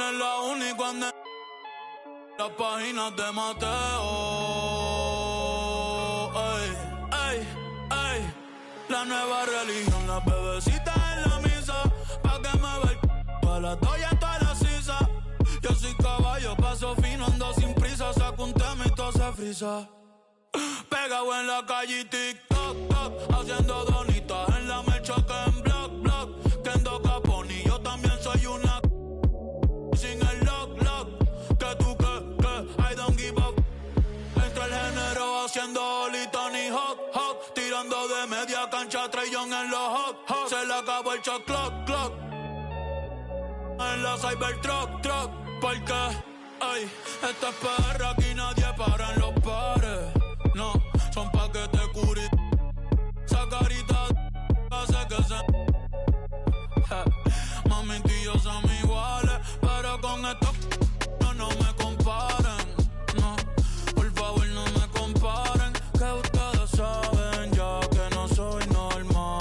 eres la única en las páginas de Mateo. Ey, ey, ey. La nueva religión, las bebecitas en la misa. Pa' que me ve toda la toalla, toda la sisa. Yo soy caballo, paso fino, ando sin prisa. Saco un tema y todo se frisa. Pegado en la calle y TikTok, toc, haciendo donitas en la mecha que en block, block. Kendo Caponi, yo también soy una sin el lock, lock. Que tú, I don't give up. Entre el género haciendo Oli, Tony Hawk, Hawk. Tirando de media cancha, Trey Young en los Hawk, Hawk. Se le acabó el shot clock, clock. En la Cybertruck, truck. Porque, ay, esta es perra, aquí nadie para en los pares. No, son pa' que te cures. Esa carita hace que se... Mami, tú y yo somos iguales, pero con esto no me comparen. No, por favor no me comparen, que ustedes saben ya que no soy normal.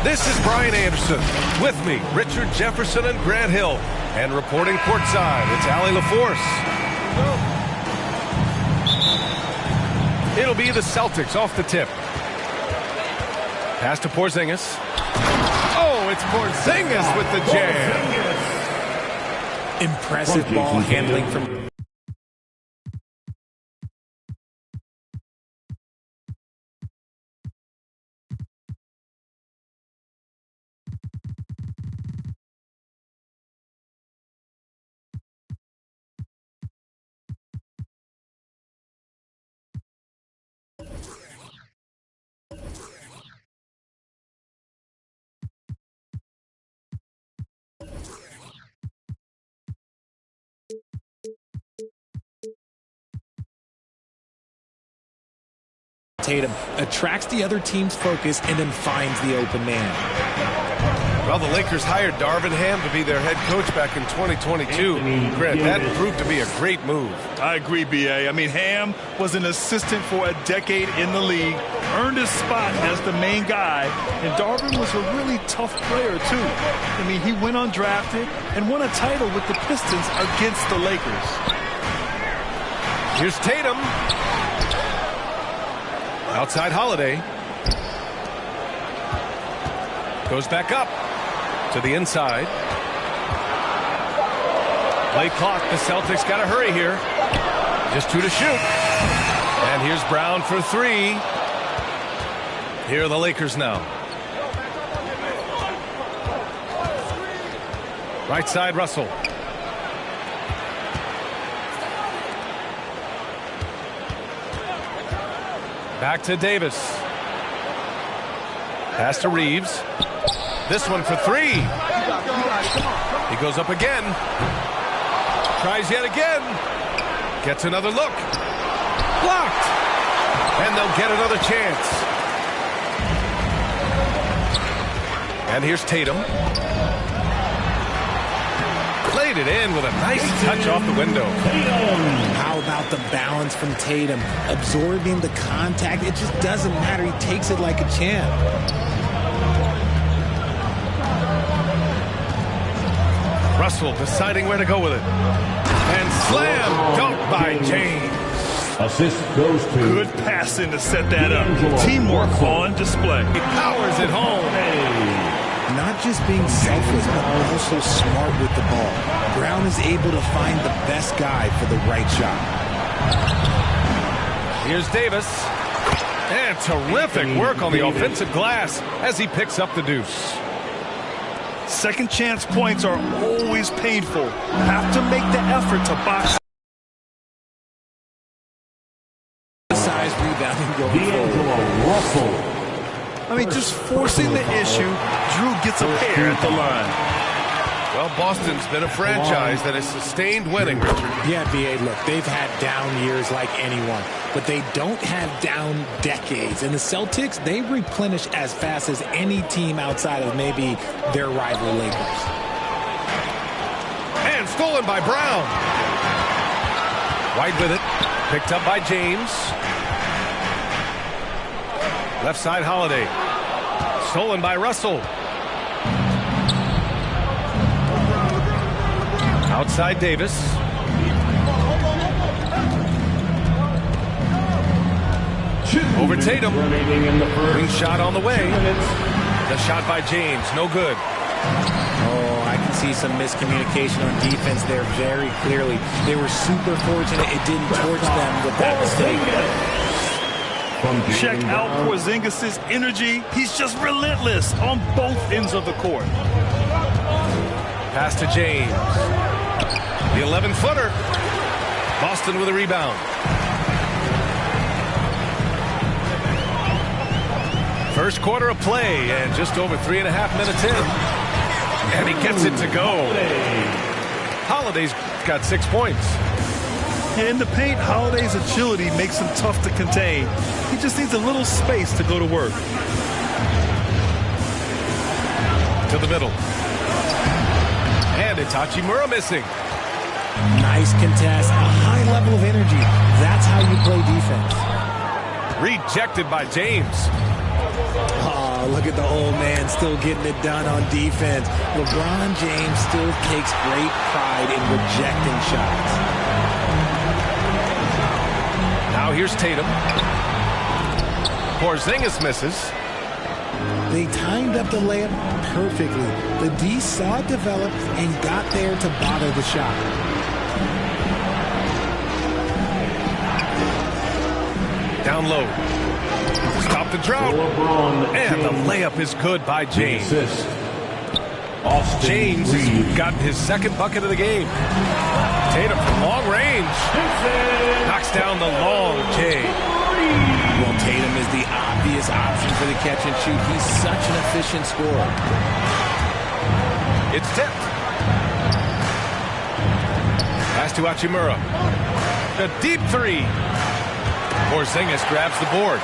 This is Brian Anderson. With me, Richard Jefferson and Grant Hill. And reporting courtside, it's Allie LaForce. It'll be the Celtics off the tip. Pass to Porzingis. Oh, it's Porzingis with the jam. Impressive ball handling from... Tatum attracts the other team's focus and then finds the open man. Well, the Lakers hired Darvin Ham to be their head coach back in 2022. Grant, that proved to be a great move. I agree, B.A. I mean, Ham was an assistant for a decade in the league, earned his spot as the main guy, and Darvin was a really tough player, too. I mean, he went undrafted and won a title with the Pistons against the Lakers. Here's Tatum. Outside Holiday. Goes back up to the inside. Play clock. The Celtics got to hurry here. Just 2 to shoot. And here's Brown for 3. Here are the Lakers now. Right side, Russell. Back to Davis. Pass to Reeves. This one for 3. He goes up again. Tries yet again. Gets another look. Blocked. And they'll get another chance. And here's Tatum. Laid it in with a nice touch off the window. How about the balance from Tatum? Absorbing the contact. It just doesn't matter. He takes it like a champ. Russell deciding where to go with it. And slam dunk by James. Assist goes to... Good passing to set that up. Teamwork on display. He powers it home. Not just being selfless, but also smart with the ball. Brown is able to find the best guy for the right shot. Here's Davis. And terrific work on the offensive glass as he picks up the deuce. Second chance points are always painful. Have to make the effort to box. Size rebounding going D'Angelo Russell. I mean, just forcing the issue. Drew gets a pair at the line. Well, Boston's been a franchise that has sustained winning, Richard. Yeah, B.A., look, they've had down years like anyone, but they don't have down decades. And the Celtics, they replenish as fast as any team outside of maybe their rival Lakers. And stolen by Brown. White with it. Picked up by James. Left side, Holiday. Stolen by Russell. Outside, Davis. Over Tatum. Wing shot on the way. The shot by James. No good. Oh, I can see some miscommunication on defense there very clearly. They were super fortunate it didn't torch them with that mistake. Check out Porzingis' energy. He's just relentless on both ends of the court. Pass to James. The 11-footer. Boston with a rebound. First quarter of play and just over 3.5 minutes in. And he gets it to go. Holiday's got 6 points. In the paint, Holiday's agility makes him tough to contain. He just needs a little space to go to work. To the middle. And it's Hachimura missing. Nice contest, a high level of energy. That's how you play defense. Rejected by James. Oh, look at the old man still getting it done on defense. LeBron James still takes great pride in rejecting shots. Now here's Tatum. Porzingis misses. They timed up the layup perfectly. The D saw it develop and got there to bother the shot. Down low. Stop the drought. And the layup is good by James. James has gotten his second bucket of the game. Tatum from long range. Knocks down the long J. Well, Tatum is the obvious option for the catch and shoot. He's such an efficient scorer. It's tipped. Pass to Hachimura. A deep three. Porzingis grabs the board.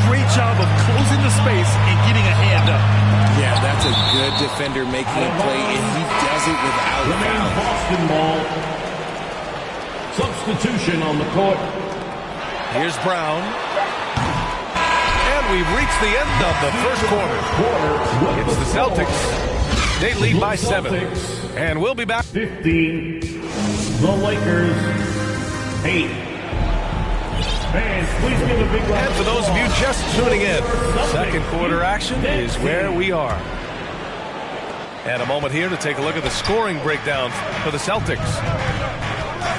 Great job of closing the space and getting a hand up. Yeah, that's a good defender making a play, and he does it without foul. Boston ball. Substitution on the court. Here's Brown. And we've reached the end of the first quarter. It's the Celtics. They lead by 7. And we'll be back. 15. The Lakers. 8. Fans, please give a big round. And for those of you just tuning in, second quarter action is where we are. And a moment here to take a look at the scoring breakdown for the Celtics.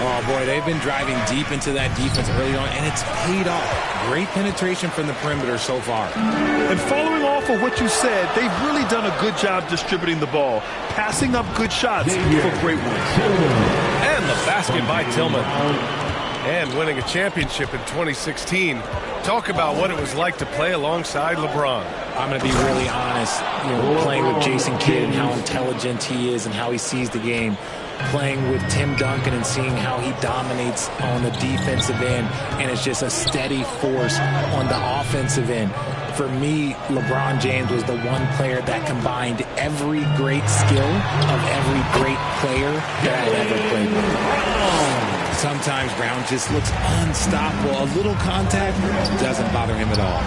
Oh, boy, they've been driving deep into that defense early on, and it's paid off. Great penetration from the perimeter so far. And following off of what you said, they've really done a good job distributing the ball, passing up good shots for great ones. And the basket by Tillman. And winning a championship in 2016. Talk about what it was like to play alongside LeBron. I'm going to be really honest, playing with Jason Kidd and how intelligent he is and how he sees the game. playing with Tim Duncan and seeing how he dominates on the defensive end, and it's just a steady force on the offensive end. For me, LeBron James was the one player that combined every great skill of every great player that I've ever played with. Sometimes Brown just looks unstoppable. A little contact doesn't bother him at all.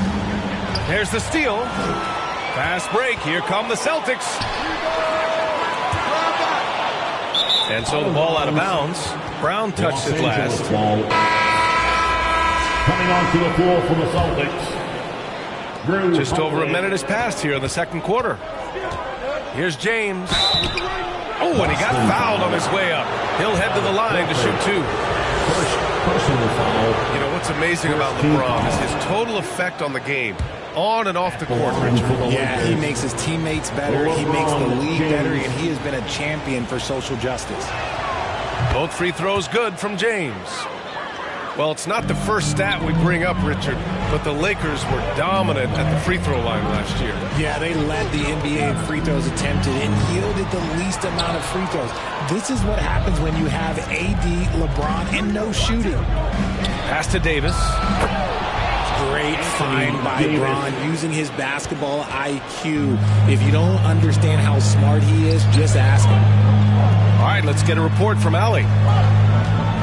There's the steal. Fast break. Here come the Celtics. And so the ball out of bounds. Brown touched it last. Coming onto the floor for the Celtics. Just over a minute has passed here in the second quarter. Here's James. Oh, and he got fouled on his way up. He'll head to the line to shoot two. Personal foul. You know, what's amazing about LeBron is his total effect on the game, on and off the court, Richard. Yeah, he makes his teammates better. He makes the league better, and he has been a champion for social justice. Both free throws good from James. Well, it's not the first stat we bring up, Richard, but the Lakers were dominant at the free throw line last year. Yeah, they led the NBA in free throws attempted and yielded the least amount of free throws. This is what happens when you have AD, LeBron, and no shooting. Pass to Davis. Great find by LeBron using his basketball IQ. If you don't understand how smart he is, just ask him. All right, let's get a report from Allie.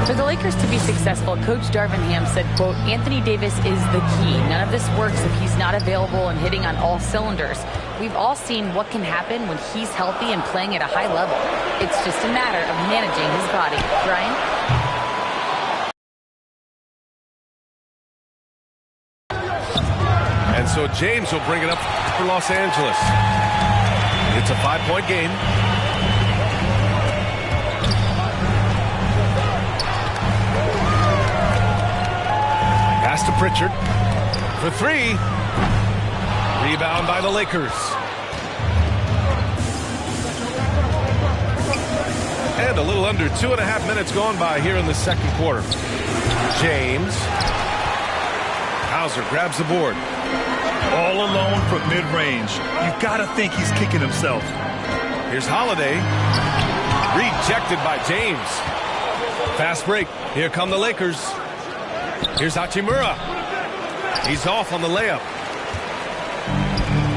For the Lakers to be successful, Coach Darvin Ham said, quote, Anthony Davis is the key. None of this works if he's not available and hitting on all cylinders. We've all seen what can happen when he's healthy and playing at a high level. It's just a matter of managing his body. Brian? And so James will bring it up for Los Angeles. It's a 5-point game. Pass to Pritchard for three. Rebound by the Lakers. And a little under 2.5 minutes gone by here in the second quarter. James. Hauser grabs the board. All alone from mid-range. You've got to think he's kicking himself. Here's Holiday. Rejected by James. Fast break. Here come the Lakers. Here's Hachimura. He's off on the layup.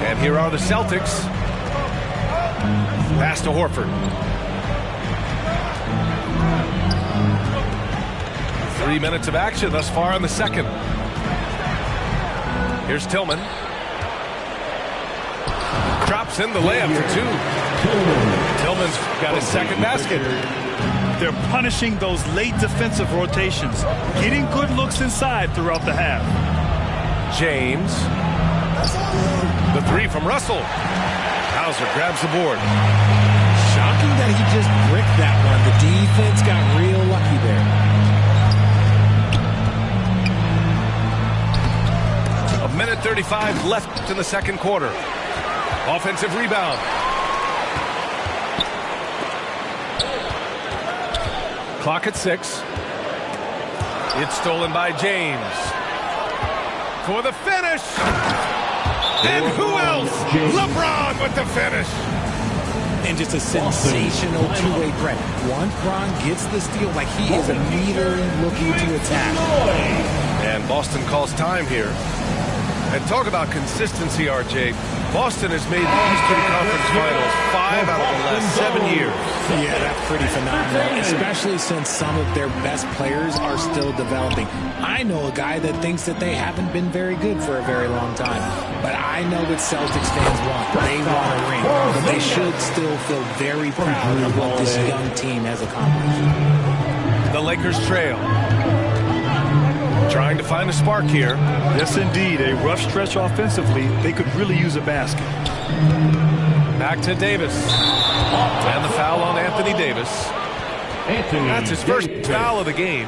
And here are the Celtics. Pass to Horford. 3 minutes of action thus far in the second. Here's Tillman. Drops in the layup for two. Tillman's got his second basket. They're punishing those late defensive rotations, getting good looks inside throughout the half. James. The three from Russell. Hauser grabs the board. Shocking that he just bricked that one. The defense got real lucky there. A minute 35 left in the second quarter. Offensive rebound. Clock at 6. It's stolen by James. For the finish. And who else? LeBron with the finish. And just a sensational two-way threat. Once Bron gets the steal, like he is immediately looking to attack. And Boston calls time here. And talk about consistency, RJ. Boston has made the Eastern Conference Finals 5 out of the last 7 years. Yeah, that's pretty phenomenal, especially since some of their best players are still developing. I know a guy that thinks that they haven't been very good for a very long time. But I know what Celtics fans want. They want a ring. But they should still feel very proud of what this young team has accomplished. The Lakers trail. Trying to find a spark here. Yes, indeed. A rough stretch offensively. They could really use a basket. Back to Davis. And the foul on Anthony Davis. That's his first foul of the game.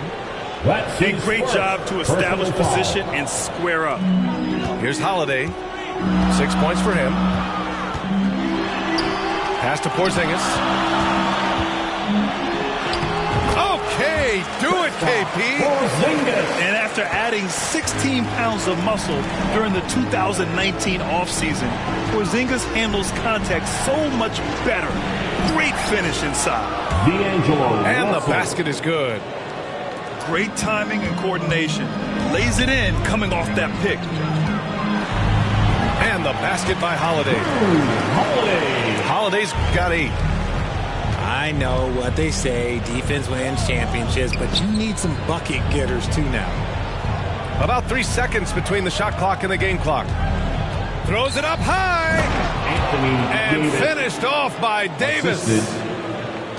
A great job to establish position and square up. Here's Holiday. 6 points for him. Pass to Porzingis. Okay, do it, KP. And after adding 16 pounds of muscle during the 2019 offseason, Porzingis handles contact so much better. Great finish inside. D'Angelo And the Russell. basket is good. Great timing and coordination. Lays it in coming off that pick. And the basket by Holiday. Holiday. Holiday's got 8. I know what they say, defense wins championships, but you need some bucket getters too now. About 3 seconds between the shot clock and the game clock. Throws it up high. Anthony And Davis. finished off by Davis. Assisted.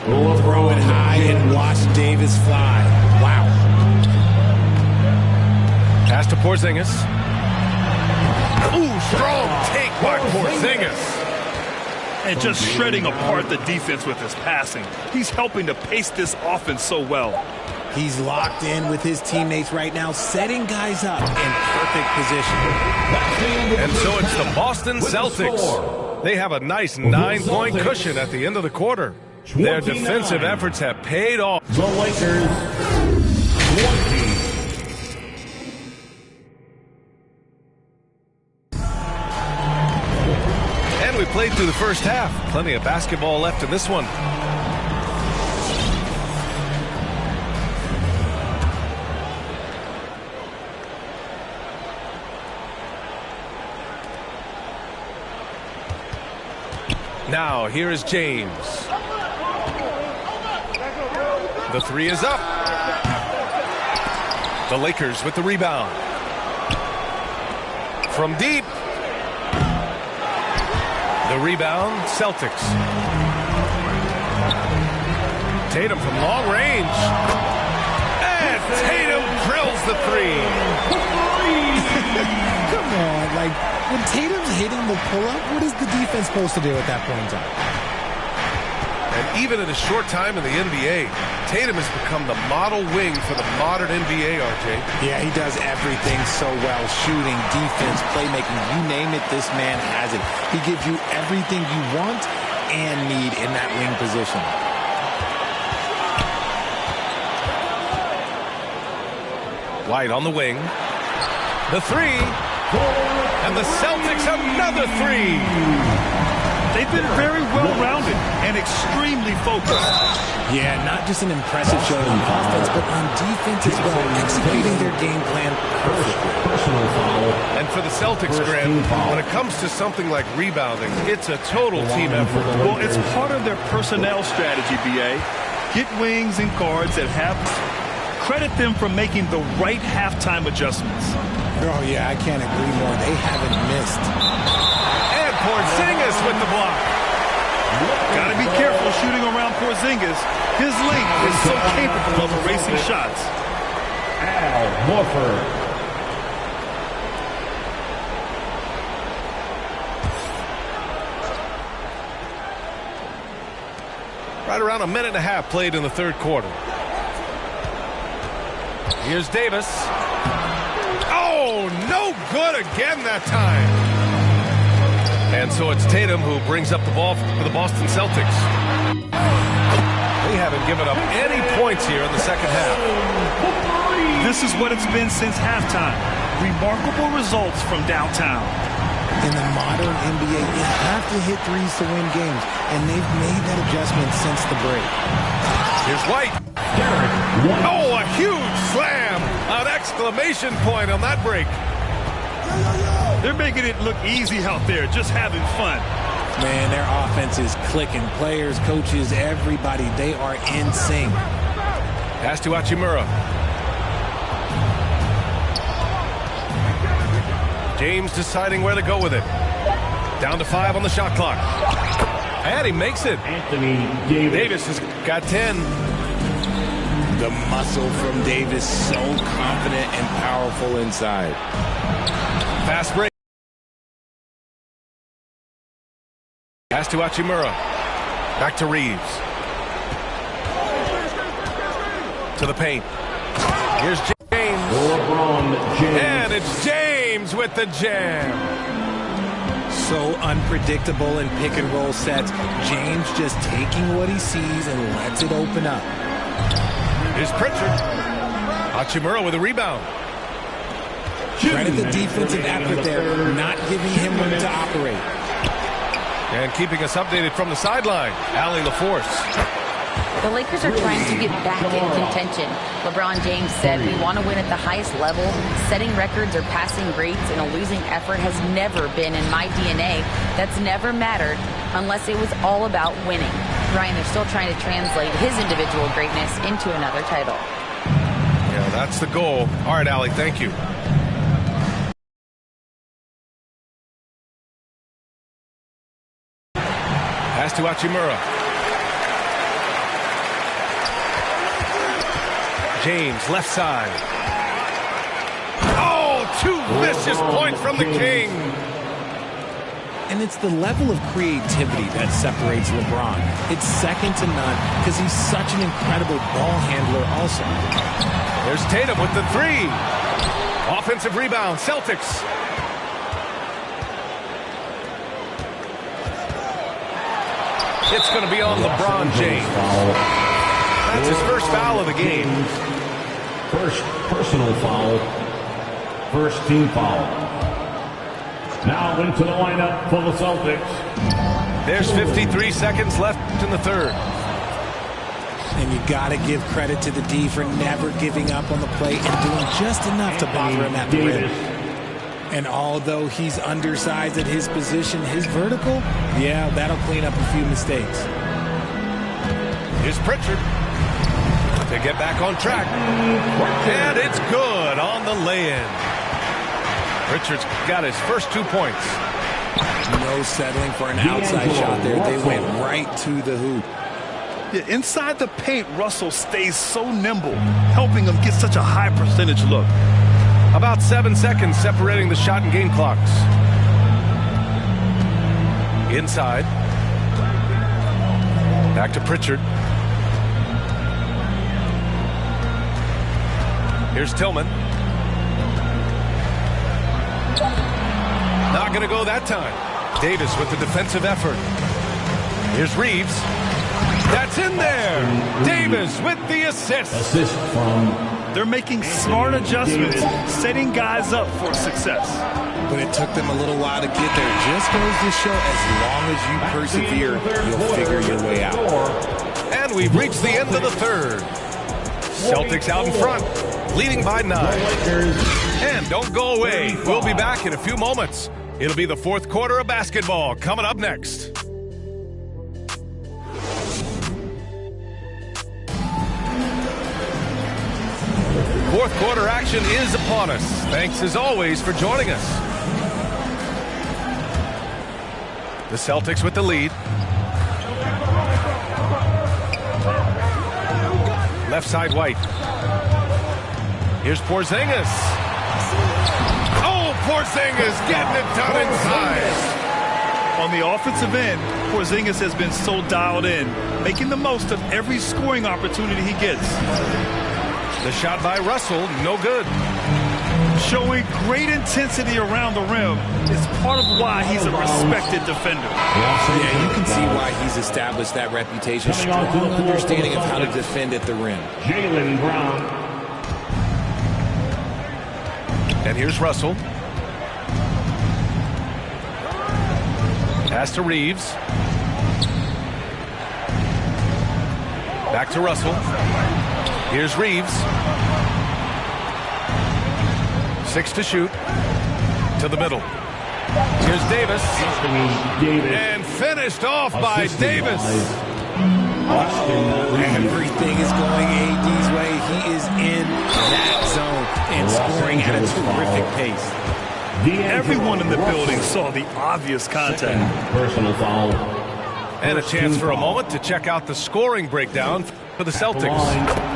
Throw it high and watch Davis fly. Wow. Pass to Porzingis. Ooh, strong take by Porzingis. And just shredding apart the defense with his passing. He's helping to pace this offense so well. He's locked in with his teammates right now, setting guys up in perfect position. And so it's the Boston Celtics. They have a nice 9-point cushion at the end of the quarter. Their defensive efforts have paid off. The Lakers 20. And we played through the first half. Plenty of basketball left in this one. Now, here is James. The 3 is up. The Lakers with the rebound. From deep. The rebound, Celtics. Tatum from long range. And Tatum drills the 3. Come on, like, when Tatum's hitting the pull-up, what is the defense supposed to do at that point in time? And even in a short time in the NBA, Tatum has become the model wing for the modern NBA, RJ. Yeah, he does everything so well. Shooting, defense, playmaking, you name it, this man has it. He gives you everything you want and need in that wing position. White on the wing. The 3. And the Celtics another 3. They've been very well-rounded and extremely focused. Yeah, not just an impressive showing on offense, but on defense as well, executing their game plan perfectly. Personal foul. And for the Celtics, Grant, when it comes to something like rebounding, it's a total team effort. Well, it's part of their personnel strategy, B.A. Get wings and guards that have... Credit them for making the right halftime adjustments. Oh, yeah, I can't agree more. They haven't missed. And Porzingis with the block. Got to be careful shooting around Porzingis. His length is so capable of erasing shots. Al Horford. Right around a minute and a half played in the third quarter. Here's Davis. Oh, no good again that time. And so it's Tatum who brings up the ball for the Boston Celtics. They haven't given up any points here in the second half. This is what it's been since halftime. Remarkable results from downtown. In the modern NBA, you have to hit threes to win games, and they've made that adjustment since the break. Here's White. Oh, a huge slam! An exclamation point on that break. They're making it look easy out there, just having fun. Man, their offense is clicking. Players, coaches, everybody, they are in sync. Pass to Hachimura. James deciding where to go with it. Down to 5 on the shot clock. And he makes it. Anthony Davis. Davis has got 10. The muscle from Davis, so confident and powerful inside. Fast break. Pass to Hachimura. Back to Reeves. To the paint. Here's James. LeBron James. And it's James with the jam. So unpredictable in pick and roll sets. James just taking what he sees and lets it open up. Here's Pritchard. Hachimura with a rebound. Credit the defensive effort there, not giving him room to operate. And keeping us updated from the sideline, Allie LaForce. The Lakers are trying to get back in contention. LeBron James said, "We want to win at the highest level. Setting records or passing grades in a losing effort has never been in my DNA. That's never mattered unless it was all about winning." Ryan, they're still trying to translate his individual greatness into another title. Yeah, that's the goal. All right, Allie, thank you. Pass to Hachimura. James, left side. Oh, two vicious points from the King. And it's the level of creativity that separates LeBron. It's second to none because he's such an incredible ball handler also. There's Tatum with the three. Offensive rebound, Celtics. It's going to be on LeBron James. That's his first foul of the game. First personal foul. First team foul. Now into the lineup for the Celtics. There's 53 seconds left in the third. And you got to give credit to the D for never giving up on the play and doing just enough to bother him at the rim. And although he's undersized at his position, his vertical, yeah, that'll clean up a few mistakes. Here's Pritchard to get back on track. And it's good on the lay-in. Pritchard's got his first 2 points. No settling for an outside shot there. They went right to the hoop. Yeah, inside the paint, Russell stays so nimble, helping him get such a high percentage look. About 7 seconds separating the shot and game clocks. Inside. Back to Pritchard. Here's Tillman. Not going to go that time. Davis with the defensive effort. Here's Reeves. That's in there. Davis with the assist. Assist from... They're making smart adjustments, setting guys up for success. But it took them a little while to get there. Just goes to show as long as you persevere, you'll figure your way out. And we've reached the end of the third. Celtics out in front, leading by 9. And don't go away. We'll be back in a few moments. It'll be the fourth quarter of basketball coming up next. Fourth quarter action is upon us. Thanks as always for joining us. The Celtics with the lead. Left side White. Here's Porzingis. Oh, Porzingis getting it done inside. On the offensive end, Porzingis has been so dialed in, making the most of every scoring opportunity he gets. The shot by Russell, no good. Showing great intensity around the rim is part of why he's a respected defender. Yeah, you can see why he's established that reputation. Strong understanding of how to defend at the rim. Jaylen Brown. And here's Russell. Pass to Reeves. Back to Russell. Here's Reeves. 6 to shoot. To the middle. Here's Davis. And finished off by Davis. Everything is going AD's way. He is in that zone and scoring at a terrific pace. Everyone in the building saw the obvious contact. Personal foul. And a chance for a moment to check out the scoring breakdown for the Celtics.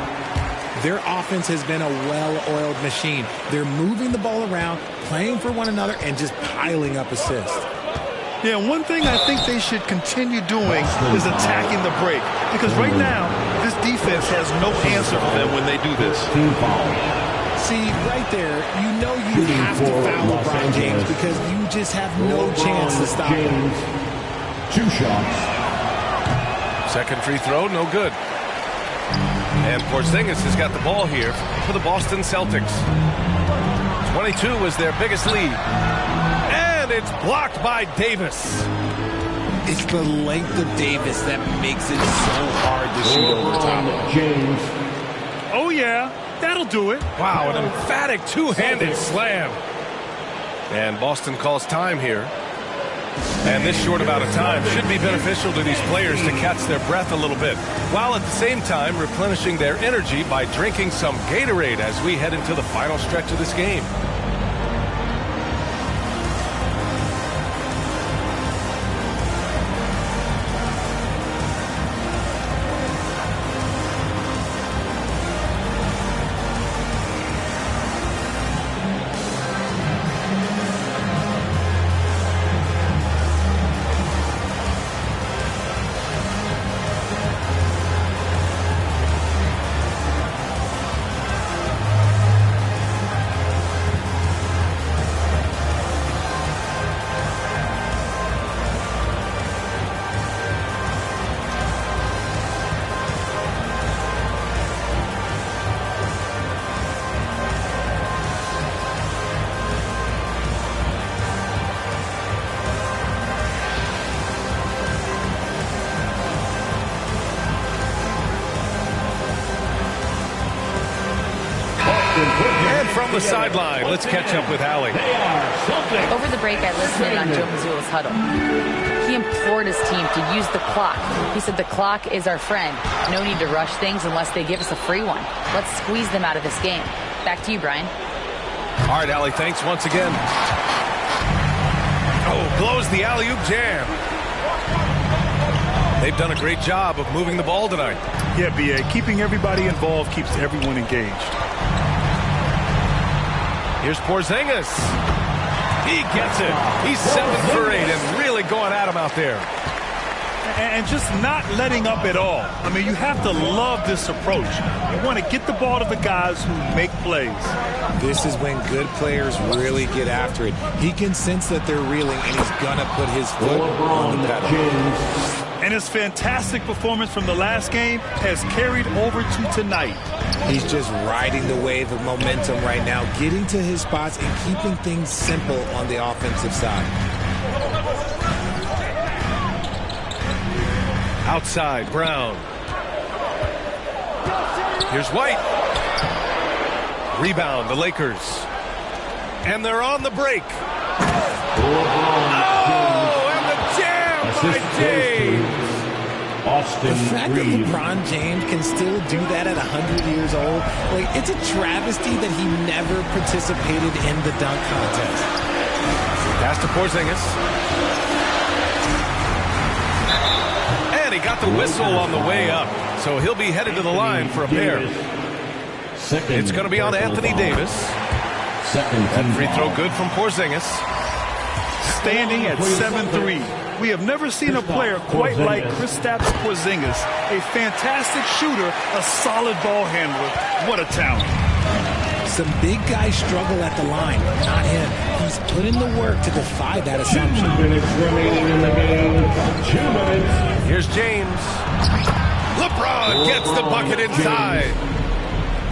Their offense has been a well-oiled machine. They're moving the ball around, playing for one another, and just piling up assists. Yeah, one thing I think they should continue doing is attacking the break. Because right now, this defense has no answer for them when they do this. Team foul. See, right there, you know you have to foul LeBron James because you just have no chance to stop him. 2 shots. Second free throw, no good. And Porzingis has got the ball here for the Boston Celtics. 22 was their biggest lead. And it's blocked by Davis. It's the length of Davis that makes it so hard to shoot over top. James. Oh, yeah. That'll do it. Wow, an emphatic two-handed slam. And Boston calls time here. And this short amount of time should be beneficial to these players to catch their breath a little bit, while at the same time replenishing their energy by drinking some Gatorade as we head into the final stretch of this game. And from the sideline, let's catch up with Allie. Over the break, I listened in on Joe Mazzulla's huddle. He implored his team to use the clock. He said the clock is our friend. No need to rush things unless they give us a free one. Let's squeeze them out of this game. Back to you, Brian. All right, Allie, thanks once again. Oh, blows the alley-oop jam. They've done a great job of moving the ball tonight. Yeah, B.A. Keeping everybody involved keeps everyone engaged. Here's Porzingis. He gets it. He's 7 for 8 and really going at him out there. And just not letting up at all. I mean, you have to love this approach. You want to get the ball to the guys who make plays. This is when good players really get after it. He can sense that they're reeling, and he's going to put his foot on the pedal. And his fantastic performance from the last game has carried over to tonight. He's just riding the wave of momentum right now, getting to his spots and keeping things simple on the offensive side. Outside, Brown. Here's White. Rebound, the Lakers. And they're on the break. Oh, and the jam by James. The fact that LeBron James can still do that at 100 years old, like, it's a travesty that he never participated in the dunk contest. Pass to Porzingis. And he got the whistle on the way up, so he'll be headed to the line for a pair. It's going to be on Anthony Davis. That free throw good from Porzingis. Standing at 7-3. We have never seen a player quite like Kristaps Porzingis. A fantastic shooter, a solid ball handler. What a talent. Some big guys struggle at the line, not him. He's put in the work to defy that assumption. 2 minutes remaining in the game. 2 minutes. Here's James. LeBron gets the bucket inside.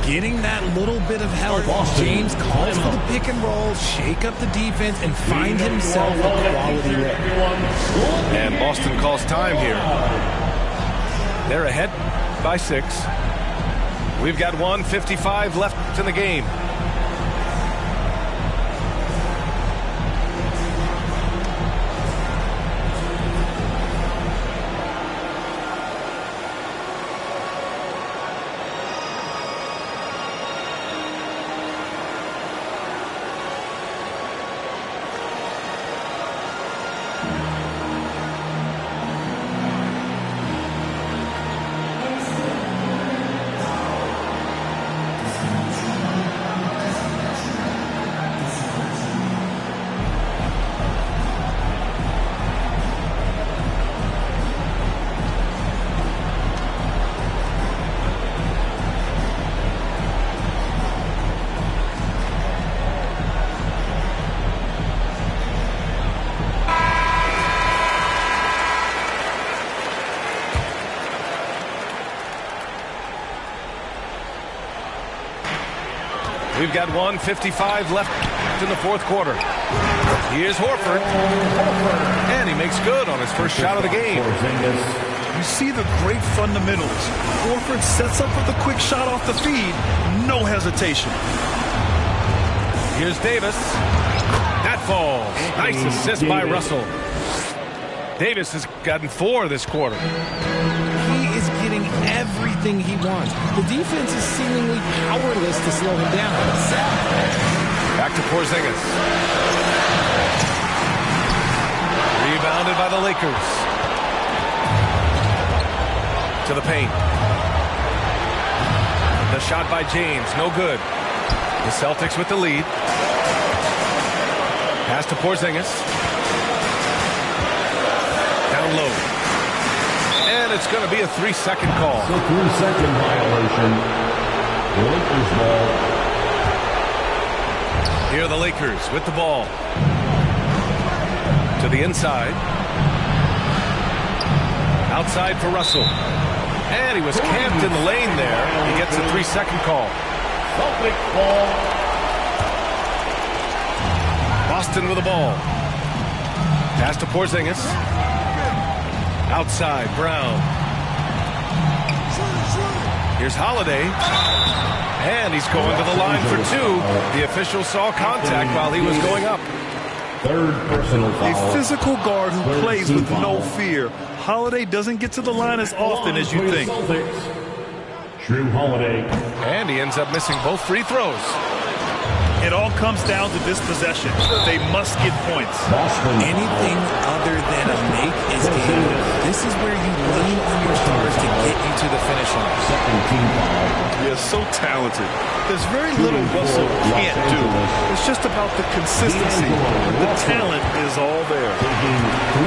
Getting that little bit of help. James calls for the pick and roll, shake up the defense, and find himself a quality look. And Boston calls time here. They're ahead by 6. We've got 1:55 left in the game. We've got 1:55 left left in the fourth quarter. Here's Horford. And he makes good on his first shot of the game. You see the great fundamentals. Horford sets up with a quick shot off the feed. No hesitation. Here's Davis. That falls. Nice assist by Russell. Davis has gotten 4 this quarter. He is getting everything he wants. The defense is seemingly powerless to slow him down. Back to Porzingis. Rebounded by the Lakers. To the paint. The shot by James, no good. The Celtics with the lead. Pass to Porzingis. Down low. And it's going to be a 3-second call. It's a 3-second violation. The Lakers ball. Here are the Lakers with the ball. To the inside. Outside for Russell. And he was camped in the lane there. He gets a 3-second call. Celtic ball. Boston with the ball. Pass to Porzingis. Outside, Brown. Here's Holiday. And he's going to the line for 2. The official saw contact while he was going up. Third personal foul. A physical guard who plays with no fear. Holiday doesn't get to the line as often as you think. Drew Holiday. And he ends up missing both free throws. It all comes down to this possession. They must get points. Boston. Anything other than a make is game. This is where you lean on your stars to get you to the finish line. Second team foul. Yeah, so talented. There's very little Russell can't do. It's just about the consistency. The talent is all there.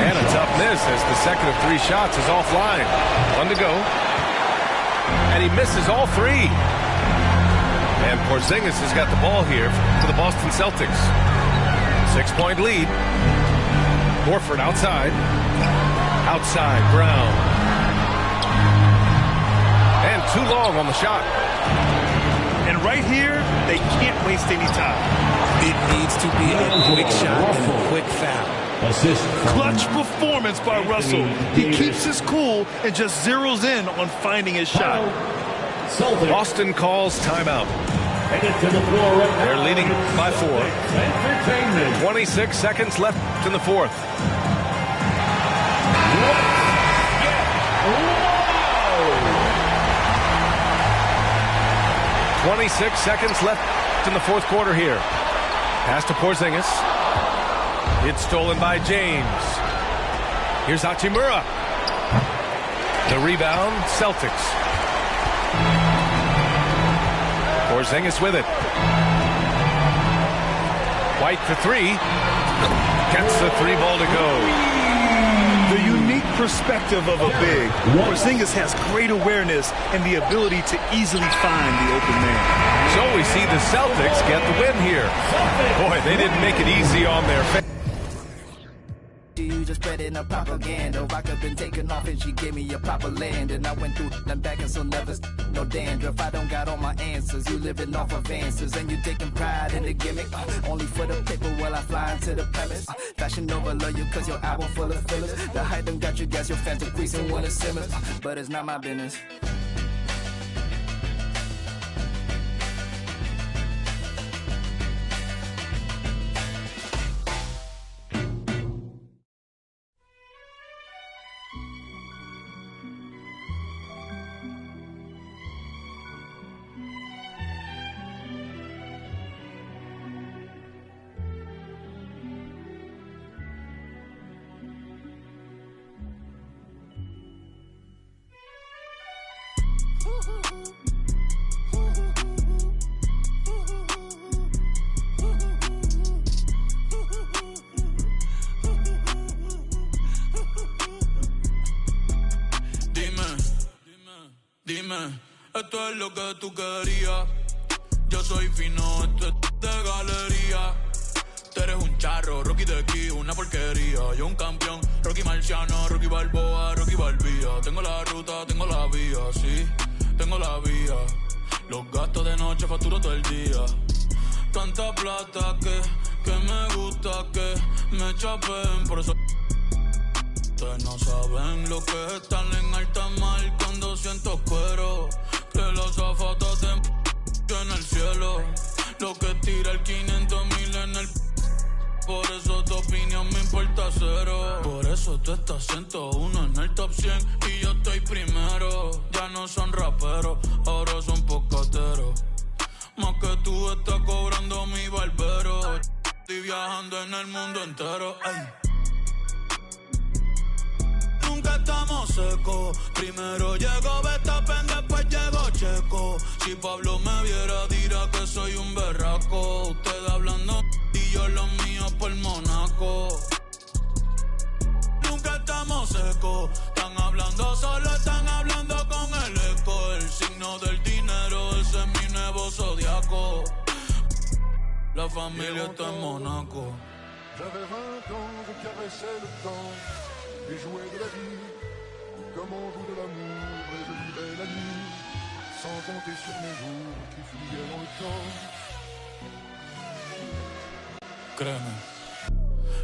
And a tough miss as the second of 3 shots is offline. 1 to go. And he misses all 3. And Porzingis has got the ball here for the Boston Celtics. 6-point lead. Horford outside. Outside, Brown. And too long on the shot. And right here, they can't waste any time. It needs to be a quick shot and a quick foul. Assist. Clutch performance by Russell. He keeps his cool and just zeroes in on finding his shot. Boston calls timeout. They're leading by 4. 26 seconds left in the fourth. Wow. 26 seconds left in the fourth quarter here. Pass to Porzingis. It's stolen by James. Here's Hachimura. The rebound, Celtics. Porzingis with it. White for 3. Gets the 3 ball to go. The unique perspective of a big. Porzingis has great awareness and the ability to easily find the open man. So we see the Celtics get the win here. Boy, they didn't make it easy on their fans. You just spreading a propaganda. Rock up been taken off and she gave me a proper land. And I went through and back and so never no dandruff. I don't got all my answers. You living off of answers and you taking pride in the gimmick. Only for the paper while I fly into the premise. Fashion Nova love you cause your album full of fillers. The hype done got you guys your fans to crease and wanna simmer. But it's not my business. Dime, esto es lo que tú querías. Yo soy fino, esto es de galería. Tú eres un charro, Rocky de aquí, una porquería. Yo un campeón, Rocky Marciano, Rocky Balboa, Rocky Balbía. Tengo la ruta, tengo la vía, sí, tengo la vía. Los gastos de noche facturo todo el día. Tanta plata que que me gusta que me chapen, por eso ustedes no saben lo que es estar en alta mar cuando siento cuero, que los zapatos te en el cielo, lo que tira el 500,000 en el. Por eso tu opinión me importa cero. Por eso tú estás 101 en el top 100 y yo estoy primero. Ya no son raperos, ahora son pocateros. Más que tú estás cobrando mi barbero. Estoy viajando en el mundo entero. Ay. Nunca estamos secos. Primero llegó Verstappen, después llegó Checo. Si Pablo me viera dirá que soy un berraco. Ustedes hablando y yo los míos por Monaco. Nunca estamos secos. Están hablando solo, están hablando con el eco. El signo del dinero, ese es mi nuevo zodiaco. La familia está en Monaco. J'avais 20 ans, je caressais le temps et jouais de la vie comme on joue de l'amour, et je vivais la nuit sans compter sur mes jours qui fuyaient dans le temps. Créeme,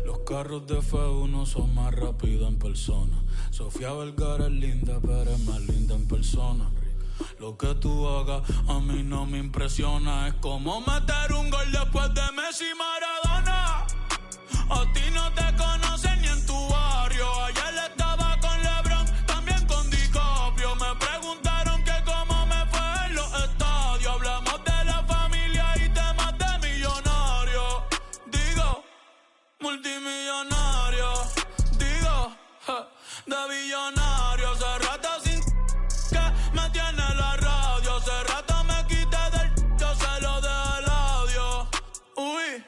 los carros de F1 son más rápidos en persona. Sofía Vergara es linda, pero es más linda en persona. Lo que tú hagas a mí no me impresiona. Es como meter un gol después de Messi y Maradona. A ti no te conocen ni en tu barrio. Ayer estaba con LeBron, también con DiCaprio. Me preguntaron que cómo me fue en los estadios. Hablamos de la familia y temas de millonarios. Digo, multimillonario. Digo, de billonario. Hace rato sin que me tiene la radio. Hace rato me quité del yo se lo dejé el audio. Uy,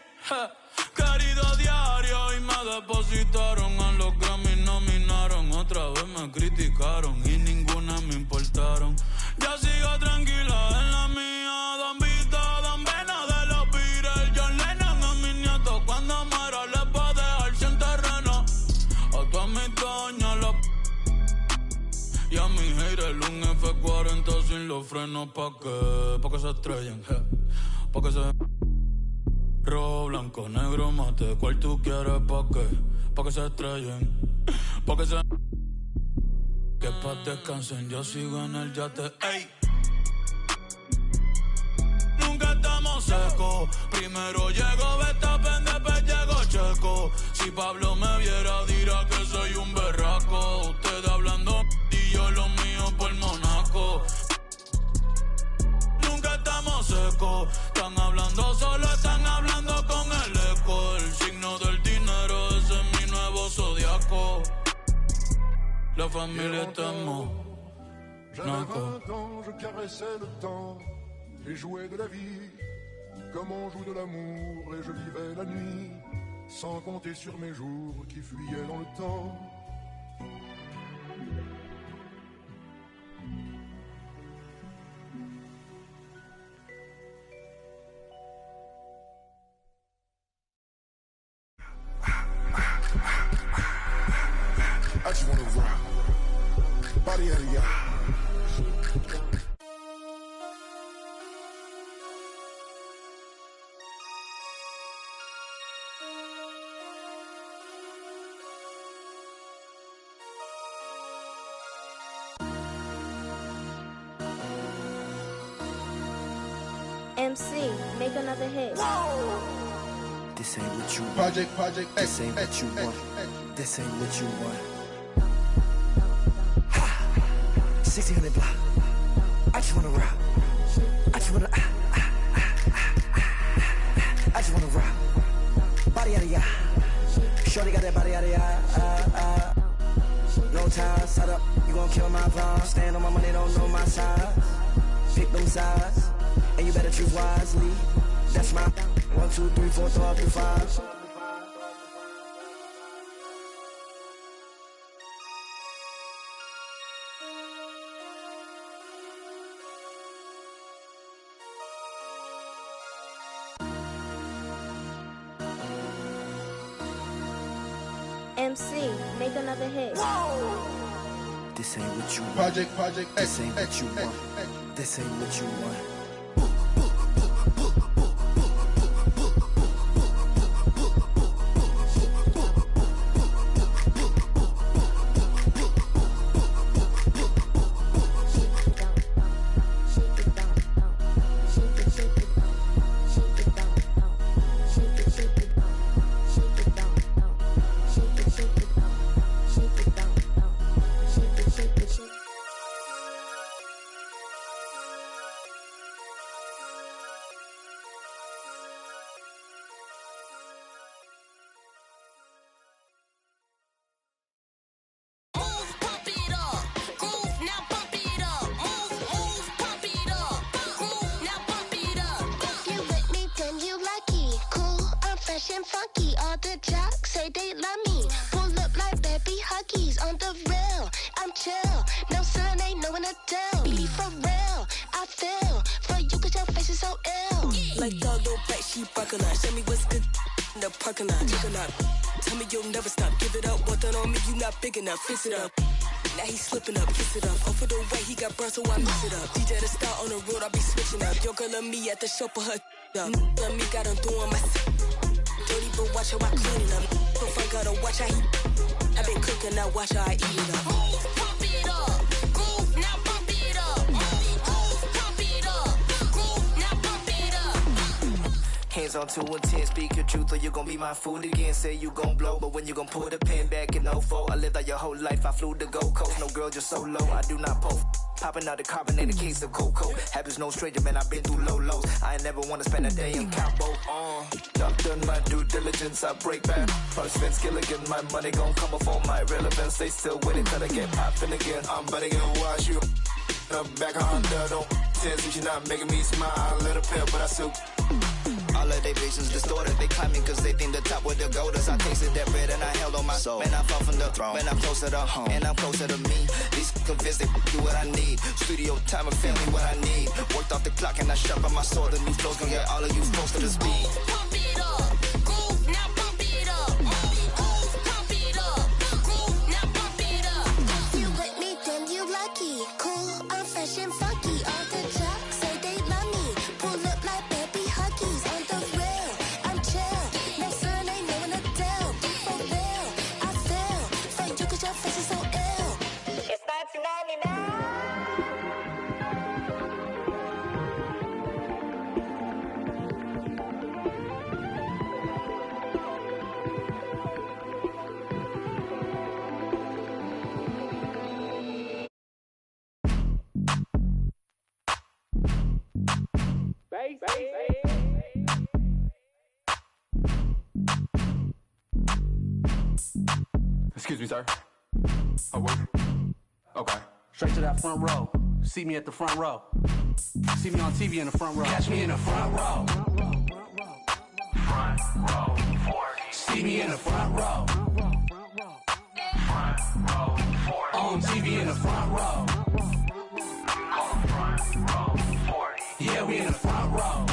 querido diario. Y me depositaron a los Grammy, nominaron. Otra vez me criticaron y ninguna me importaron. Ya sigo tranquila en la mía. Don Vito, Don Vena de los Beatles. John Lennon a mis nietos cuando muera les va a dejar sin terreno. A todas mis doñas la y a mi haters un F40 sin los frenos pa' que se estrellen, pa' que se rojo, blanco, negro, mate, ¿cuál tú quieres pa' que se estrellen, pa' que se que pa' descansen, yo sigo en el yate, ey. Nunca estamos secos, primero llegó Verstappen, después llegó Checo. Si Pablo me viera dirá que soy un berraco. Ustedes hablando y yo lo mío por Monaco. Nunca estamos secos, están hablando solo, están hablando con el eco. El signo del dinero, ese es mi nuevo zodiaco. La familia está en Monaco. J'avais 20 ans, je caressais le temps et jouais de la vie comme on joue de l'amour, et je vivais la nuit sans compter sur mes jours qui fuyaient dans le temps. I just wanna rock, body out of y'all. MC, make another hit. This ain't what you want. Project, This ain't what you want. This ain't what you want. 1600 block. I just wanna rock. I just wanna. I just wanna rock. Body out of ya. Shorty got that body out of ya. No time, set up. You gon' kill my vibe. Stand on my money, don't know my size. Pick them sides, and you better choose wisely. That's my 1, 2, 3, 4, 5, 5. MC, make another hit. This ain't what you want. Project, This ain't what you want. This ain't what you want. like dog, don't bite, she barking on. Show me what's good in the parking lot. Chicken up. Tell me you'll never stop. Give it up, want that on me, you not big enough. Fix it up. Now he's slipping up, kiss it up. Over the way, he got burned, so I mix it up. DJ the star on the road, I be switching up. Your girl and me at the show for her up. Love me, got him doing my dirty, but watch how I clean it up. If I gotta watch how he I been cooking, now watch how I eat it up. Pump it up, groove, now pump it up. Pump it up, groove, now pump it up. Hands on 2 and 10, speak your truth or you gon' be my fool again. Say you gon' blow, but when you gon' pull the pin back in 04, I lived out your whole life, I flew the Gold Coast. No girl, just so low, I do not post. Popping out the carbonated case of cocoa. Happens no stranger, man, I've been through low lows. I ain't never wanna spend a day in Cabo. I've done my due diligence, I break back. First Vince Gilligan, my money gon' come before my relevance. They still with it till they get poppin' again. I'm better gonna watch you. Back on the don't tell you not making me smile. A little pale, but I still. All of their visions distorted. They climbing cause they think the top where the gold is. I tasted that bread and I held on my soul. Man, I fall from the throne. Man, I'm closer to home. And I'm closer to me. These convinced they do what I need. Studio time and family what I need. Worked off the clock and I sharpen my sword. The new flow's gonna get all of you close to the speed. Pump it up. Groove, now pump it up. Pump it up. Groove, now pump it up. If you with me, then you lucky. Cool, I'm fresh and funky. All the jocks say they love me. Pull up like baby huggies. On the real, I'm chill. No son ain't knowing a deal. For real, I feel. For you cause your face is so ill. It's 1999. Excuse me, sir. Oh, wait. Okay. Straight to that front row. See me at the front row. See me on TV in the front row. Catch me in the front row. Front row. 40. See me in the front row. Front row. 40. On TV in the front row. Front row. 40. Yeah, we in the front row.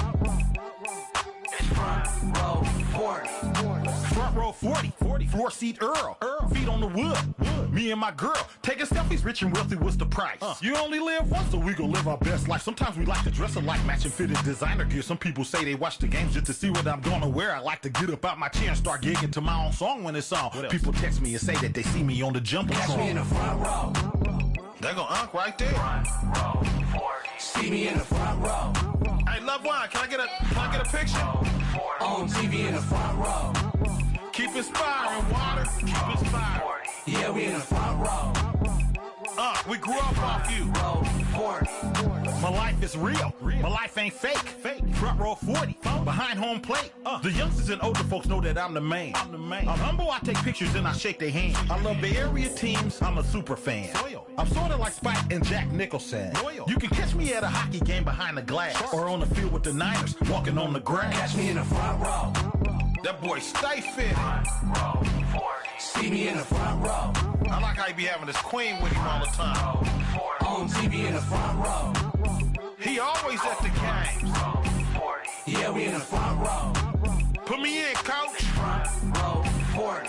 It's front row 40. Front row 40. Floor seat Earl. Feet on the wood. Me and my girl. Taking selfies, rich and wealthy, what's the price? You only live once, so we gon' live our best life. Sometimes we like to dress alike, matching fitted designer gear. Some people say they watch the games just to see what I'm gonna wear. I like to get up out my chair and start gigging to my own song when it's on. People text me and say that they see me on the Jumbotron. Catch me in the front row. There go Unc right there. Front row 40. See me in the front row. Hey, loved one, can I get a picture? On TV in the front row. Keep inspiring, water. Keep inspiring. Yeah, we in the front row. We grew up off you. Row 40. My life is real. My life ain't fake. Front row 40. Behind home plate. The youngsters and older folks know that I'm the man. I'm humble, I take pictures and I shake their hands. I love Bay Area teams, I'm a super fan. I'm sorta like Spike and Jack Nicholson. You can catch me at a hockey game behind the glass. Or on the field with the Niners, walking on the grass. Catch me in the front row. That boy stay fit. Front row 40. See me in the front row. I like how he be having his queen with him all the time. On TV in the front row. He always at the games. Yeah, we in the front row. Put me in, coach. Front row 40.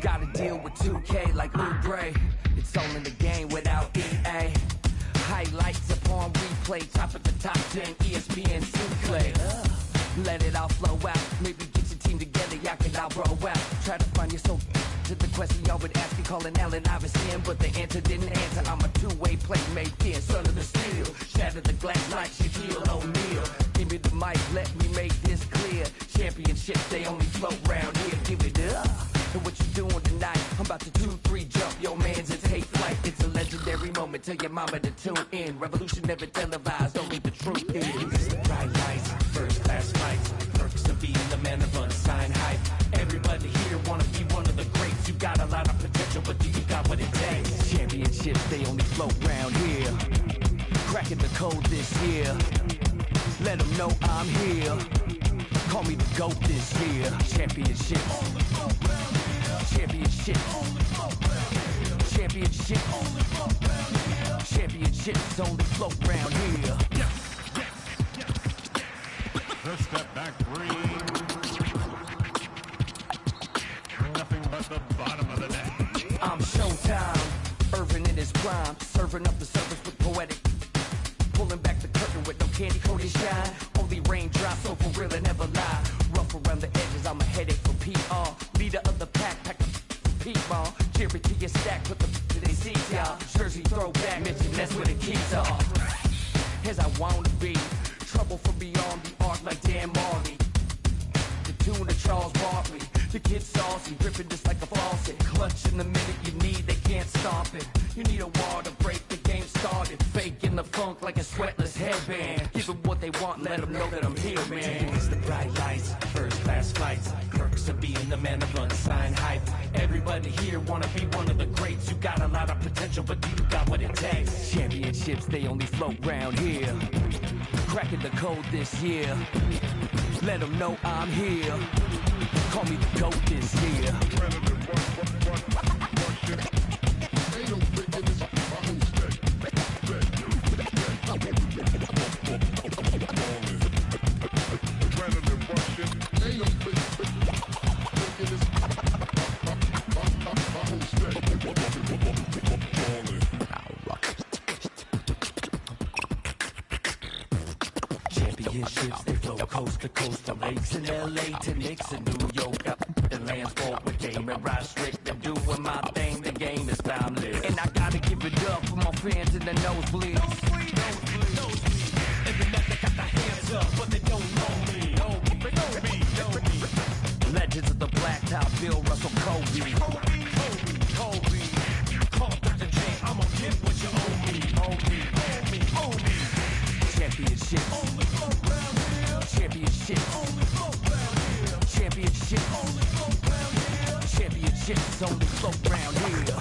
Gotta deal with 2K like Oubre. It's all in the game without EA. Highlights upon replay, top of the top 10, ESPN Sinclair. Let it all flow out. Maybe get your team together, y'all can all roll out. Try to find your soul to the question y'all would ask me, calling Allen Iverson, but the answer didn't answer. I'm a two-way playmate, yeah, son of the steel. Shatter the glass like Shaquille O'Neal. Give me the mic, let me make this clear. Championships, they only float round here. Give it up. And what you doing tonight? I'm about to 2-3 jump your mans and take flight. It's a legendary moment. Tell your mama to tune in. Revolution never televised. Only the truth is. Bright lights, first float round here. Cracking the code this year. Let them know I'm here. Call me the GOAT this year. Championship. Championship. Championship. Championships only float round here. The step back three. Nothing but the bottom of the net. I'm Showtime. Irvin in his prime. Serving up the service with poetic. Pulling back the curtain with no candy coated shine. Only raindrops, so for real and never lie. Rough around the edges, I'm a headache for PR. Leader of the pack, pack the P-ball. Cheering to your stack, put the to their seats, y'all. Jersey throwback, mention that's where the keys are. As I wanna be, trouble from beyond the arc like Dan Marley. The tune of Charles Barkley. The kid saucy, dripping just like a faucet. Clutch in the minute you need, they can't stop it. You need a wall to break the game started. Faking the funk like a sweatless headband. Give them what they want, let them know that I'm here, man. It's the bright lights, first class flights. Perks of being the man of unsigned hype. Everybody here wanna be one of the greats. You got a lot of potential, but you got what it takes. Championships, they only float round here. Cracking the code this year. Let them know I'm here. Call me the GOAT this year. Championships, they flow coast to coast, from lakes in LA to Knicks in New York. Up the lands forward with Game and Rod Strick. Been doing my thing, the game is timeless. And I gotta give it up for my fans in the nosebleeds. And the they got their hands up, but they don't know me. Legends of the blacktop, Bill Russell, Kobe. Kobe. Call Dr. J, I'ma get what you owe me. Championship. Championship. Championship. Championships only float round here.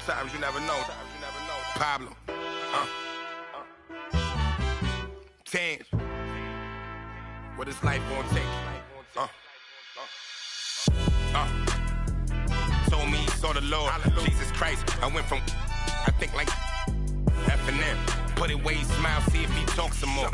Sometimes you never know. Pablo. Tange. What is life gonna take? Told me he saw the Lord. Jesus Christ. I went from I think like F&M. Put it where he smiles, see if he talks some more.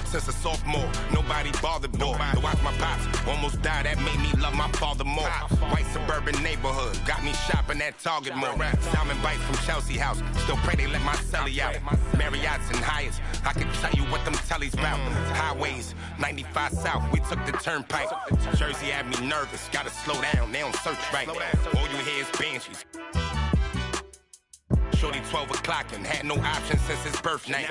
Since a sophomore, nobody bothered more. To watch my pops almost die, that made me love my father more. White suburban neighborhood, got me shopping at Target more. Salmon bites from Chelsea House, still pray they let my celly out. Marriott's and Hyatts, I can tell you what them tellies about. Highways, 95 South, we took the turnpike. Jersey had me nervous, gotta slow down, they don't search right. All you hear is banshees. Shorty 12 o'clock and had no options since his birth night.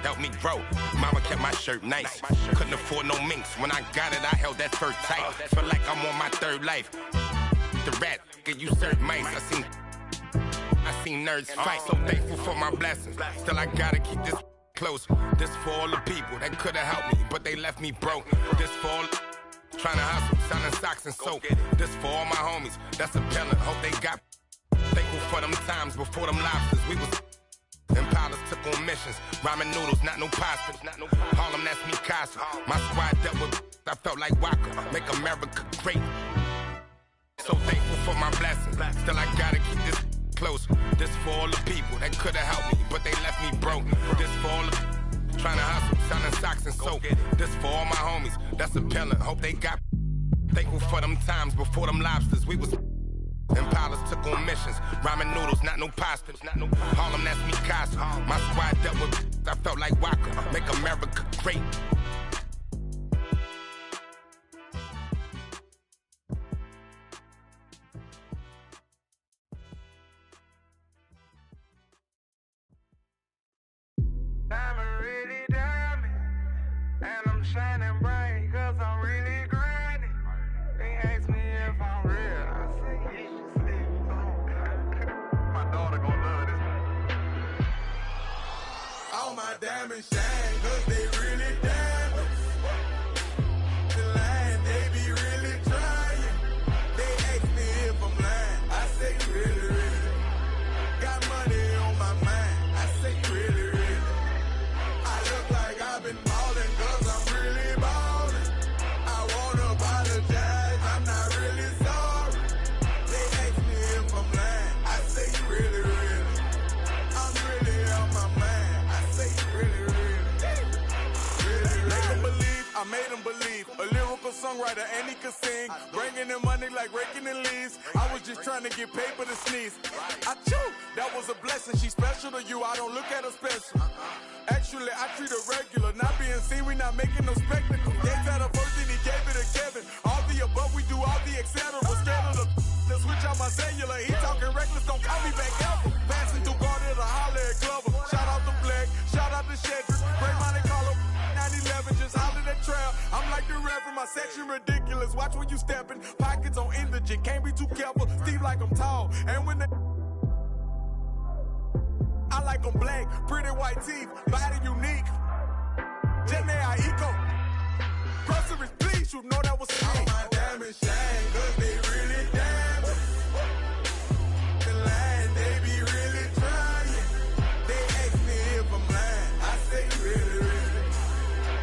Helped me grow, mama kept my shirt nice. Couldn't afford no minks, when I got it I held that fur tight. Feel like I'm on my third life. The rat, you serve mice. I seen nerds fight. So thankful for my blessings, still I gotta keep this close. This for all the people that could've helped me, but they left me broke. This for all trying to hustle, selling socks and soap. This for all my homies, that's a pillar, hope they got. Thankful for them times before them lobsters, we was Impalas took on missions, ramen noodles, not no pasta. Harlem, that's me, Casa. My squad dealt with, I felt like Waka, make America great. So thankful for my blessings, still I gotta keep this close. This for all the people that could've helped me, but they left me broke. This for all the trying to hustle, selling socks and soap. This for all my homies, that's a pillar, hope they got. Thankful for them times before them lobsters, we was. Impalas took on missions, ramen noodles, not no pasta. Harlem, that's me, Casa. My squad dealt with, I felt like Waka, make America great. Diamond really diamond, and I'm shining bright, cause I'm really grinding. They ask me if I'm real, I say you should sleep. My daughter gon' love this. All my diamonds shine, cause they really made him believe. A lyrical songwriter and he could sing. Bringing in money like raking in leaves. I was just trying to get paper to sneeze. Achoo! That was a blessing. She special to you. I don't look at her special. Actually, I treat her regular. Not being seen, we not making no spectacle. Gates had her first and he gave it to Kevin. All the above, we do all the etc. Scared of the switch on my cellular. He talking reckless, don't call me back ever. Passing through Garden to holler at Glover. Shout out to Black, shout out to Shedrick. Great Monte Carlo, 911, just holler at Trail. I'm like the rapper, my section ridiculous. Watch when you stepping, pockets on indigent. Can't be too careful, Steve like I'm tall. And when they I like them black, pretty white teeth, body unique. Jenny Aiko. Groceries, please, you know that was me. All my diamonds shine, cause they really diamonds. The line, they be really trying. They ask me if I'm lying. I say really, really.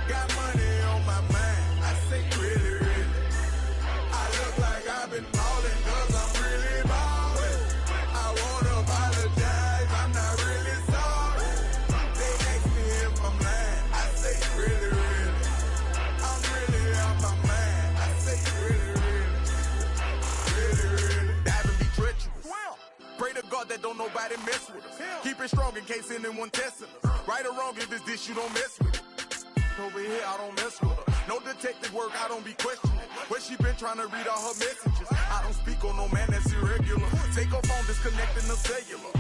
Got money on my mind. I say really, really. I look like I've been ballin' cause I'm really ballin'. I wanna apologize, I'm not really sorry. They ask me if I'm lying. I say really, really. I'm really out my mind. I say really, really. Diving be treacherous. Pray to God that don't nobody mess with us. Keep it strong in case anyone testing us. Right or wrong, if it's this, you don't mess with it. Over here, I don't mess with her. No detective work, I don't be questioning. Where she been trying to read all her messages. I don't speak on no man that's irregular. Take her phone, disconnecting the cellular.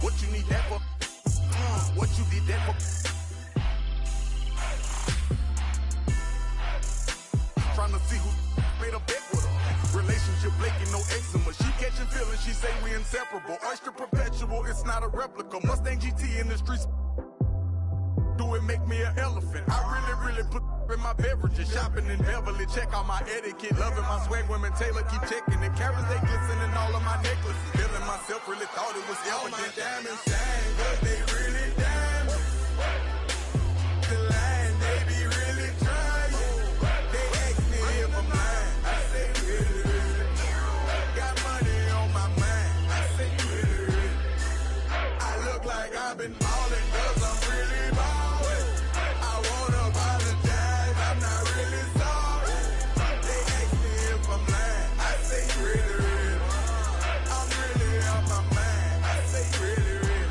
What you need that for? What you did that for? Trying to see who made a bet with her. Relationship flaking, no eczema. She catching feelings, she say we inseparable. Oyster perpetual, it's not a replica. Mustang GT in the streets. Do it make me an elephant? I really put in my beverages. Shopping in Beverly, check out my etiquette. Loving my swag, women Taylor keep checking it. Carrots, they glisten in all of my necklaces. Feeling myself, really thought it was elegant. All my diamonds shine, cause they really diamonds. The line, they be really trying. They ask me if I'm lying. I say really, really. Got money on my mind. I say really, really. I look like I've been ballin' cause I'm really ballin'. I wanna apologize, I'm not really sorry. They ask me if I'm lying. I say really, really. I'm really out my mind. I say really, really.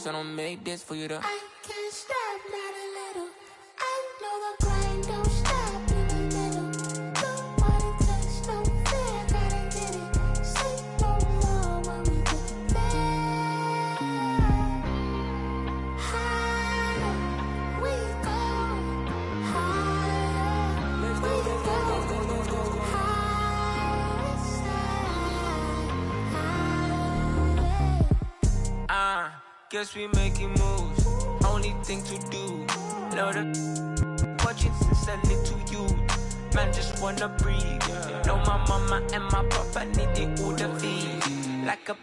I don't make this for you to. I can't stop, not a little. I know the grind don't stop in the middle. Don't wanna touch, no fear, gotta get it. Say no more when we get there. Higher we go, higher we go, higher. guess we making moves. Only thing to do. Know the watching since a little you. Man just wanna breathe. Know my mama and my papa need it all the fees. Like a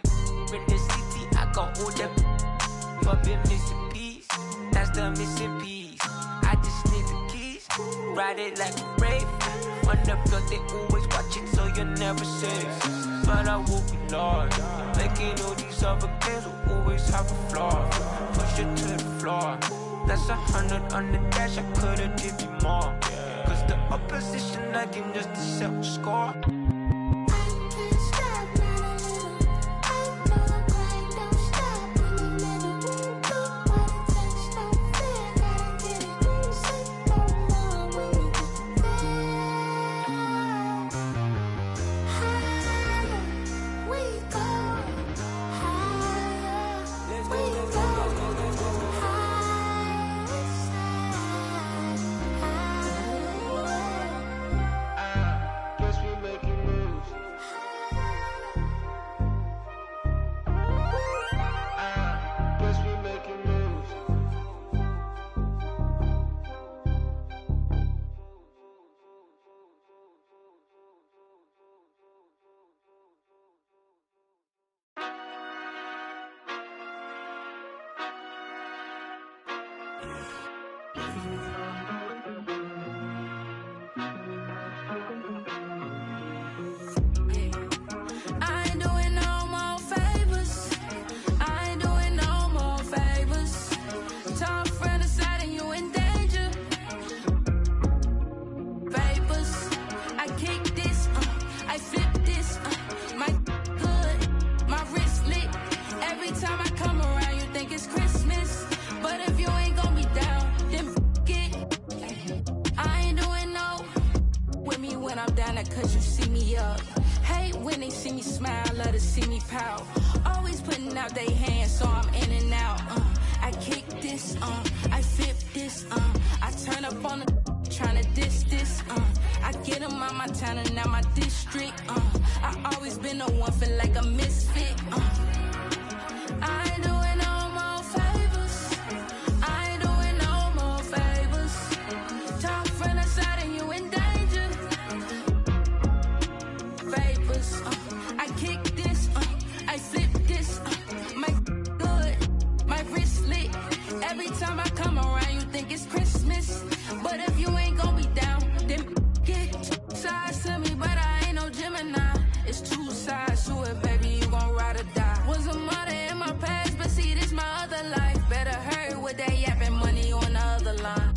in the city, I got all the but been missing piece. That's the missing piece. I just need the keys. Ride it like a rave. On the block they always watching, so you're never safe. But I will be lost. Making all these other games will always have a flaw. Push it to the floor. That's 100 on the dash, I could've did you more. Cause the opposition like him just to set the score. Cause you see me up. Hate when they see me smile, love to see me pout. Always putting out they hands, so I'm in and out. I kick this, I flip this, I turn up on the tryna diss this, I get them out my town and now my district, I always been the one feel like a misfit, I ain't doing no more favors, I ain't doing no more favors. Talk from the side and you in danger. Vapors, I kick this, I flip this, my good, my wrist lit. Every time I come around, you think it's Christmas. But if you ain't gon' be down, then get sides to me. But I ain't no Gemini. It's two sides to it, baby. You gon' ride or die. Was a mother in my past, but see this my other life. Better hurry with that yapping, money on the other line.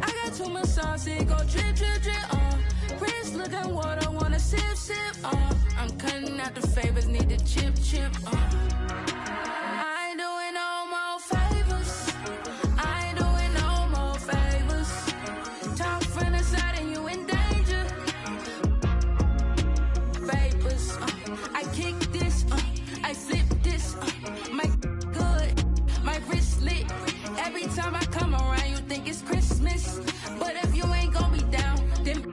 I got too much sauce, it go drip, drip, drip, Prince looking water, wanna sip, sip, I'm cutting out the favors, need the chip, chip, I ain't doing no more favors, I ain't doing no more favors. Talk from the side and you in danger. Vapors, I kick this, I flip this, my good, my wrist lit. Every time I come around, you think it's Christmas. But if you ain't gon' be down, then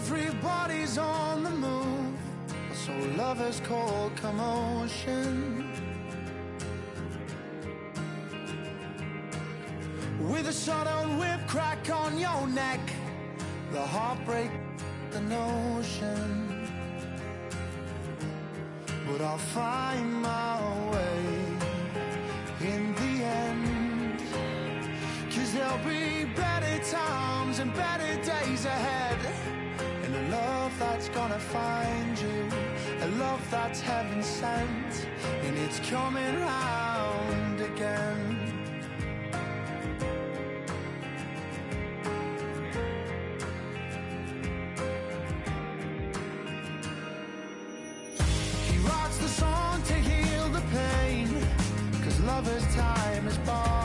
Everybody's on the move, so lovers call commotion. With a shot-on whip crack on your neck, the heartbreak, the notion. But I'll find my way in the end, 'cause there'll be better times and better days ahead. And a love that's gonna find you, a love that's heaven sent, and it's coming round again. He writes the song to heal the pain, 'cause lover's time is born.